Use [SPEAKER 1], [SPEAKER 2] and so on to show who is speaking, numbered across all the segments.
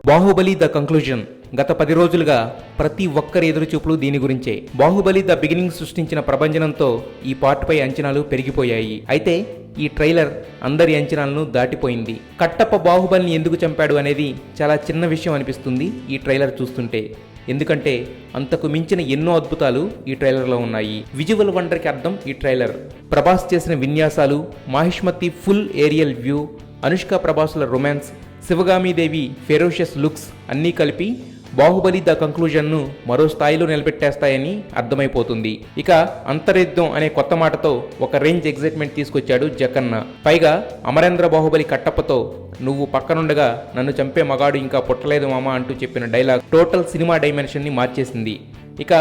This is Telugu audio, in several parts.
[SPEAKER 1] బాహుబలి ద కంక్లూజన్ గత 10 రోజులుగా ప్రతి ఒక్కరి ఎదురుచూపులు దీని గురించే. బాహుబలి ద బిగినింగ్ సృష్టించిన ప్రభంజనంతో ఈ పార్ట్పై అంచనాలు పెరిగిపోయాయి. అయితే ఈ ట్రైలర్ అందరి అంచనాలను దాటిపోయింది. కట్టప్ప బాహుబలిని ఎందుకు చంపాడు అనేది చాలా చిన్న విషయం అనిపిస్తుంది ఈ ట్రైలర్ చూస్తుంటే. ఎందుకంటే అంతకు మించిన ఎన్నో అద్భుతాలు ఈ ట్రైలర్లో ఉన్నాయి. విజువల్ వండర్కి అర్థం ఈ ట్రైలర్. ప్రభాస్ చేసిన విన్యాసాలు, Mahishmati full aerial view, Anushka ప్రభాసుల రొమాన్స్, శివగామీదేవి ఫెరోషియస్ లుక్స్ అన్నీ కలిపి బాహుబలి ద కంక్లూజన్ను మరో స్థాయిలో నిలబెట్టేస్తాయని అర్థమైపోతుంది. ఇక అంతర్యుద్ధం అనే కొత్త మాటతో ఒక రేంజ్ ఎగ్జైట్మెంట్ తీసుకొచ్చాడు జక్కన్న. పైగా అమరేంద్ర బాహుబలి కట్టప్పతో "నువ్వు పక్కనుండగా నన్ను చంపే మగాడు ఇంకా పుట్టలేదు మామ" అంటూ చెప్పిన డైలాగ్ టోటల్ సినిమా డైమెన్షన్ని మార్చేసింది. ఇక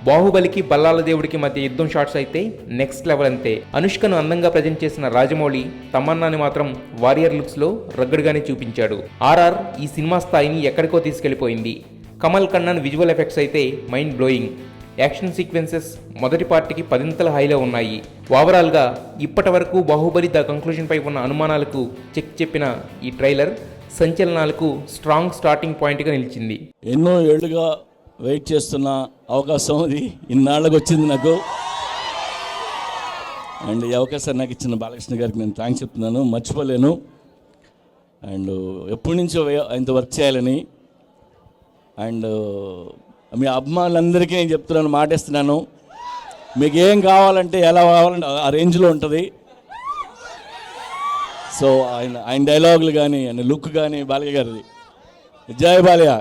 [SPEAKER 1] బాహుబలికి బల్లాల దేవుడికి మధ్య యుద్ధం షాట్స్ అయితే నెక్స్ట్ లెవెల్ అంతే. అనుష్కను అందంగా ప్రజెంట్ చేసిన రాజమౌళి తమన్నాని మాత్రం వారియర్ లుక్స్లో రగ్గడ్గానే చూపించాడు. ఆర్ఆర్ ఈ సినిమా స్థాయిని ఎక్కడికో తీసుకెళ్లిపోయింది. కమల్ కన్నన్ విజువల్ ఎఫెక్ట్స్ అయితే మైండ్ బ్లోయింగ్. యాక్షన్ సీక్వెన్సెస్ మొదటి పార్ట్కి 10ంతల హైలో ఉన్నాయి. ఓవరాల్గా ఇప్పటి వరకు బాహుబలి ద కంక్లూజన్పై ఉన్న అనుమానాలకు చెక్ చెప్పిన ఈ ట్రైలర్ సంచలనాలకు స్ట్రాంగ్ స్టార్టింగ్ పాయింట్గా నిలిచింది.
[SPEAKER 2] ఎన్నో ఏళ్లుగా వెయిట్ చేస్తున్న అవకాశం ఇది ఇన్నాళ్ళకి వచ్చింది నాకు. అండ్ ఈ అవకాశం నాకు ఇచ్చిన బాలకృష్ణ గారికి నేను థ్యాంక్స్ చెప్తున్నాను, మర్చిపోలేను. అండ్ ఎప్పటి నుంచో ఆయనతో వర్క్ చేయాలని. అండ్ మీ అభిమానులందరికీ నేను చెప్తున్నాను, మాటిస్తున్నాను, మీకు ఏం కావాలంటే ఎలా కావాలంటే ఆ రేంజ్లో ఉంటుంది. సో ఆయన డైలాగులు కానీ ఆయన లుక్ కానీ బాలయ్య గారిది. జై బాలయ్య.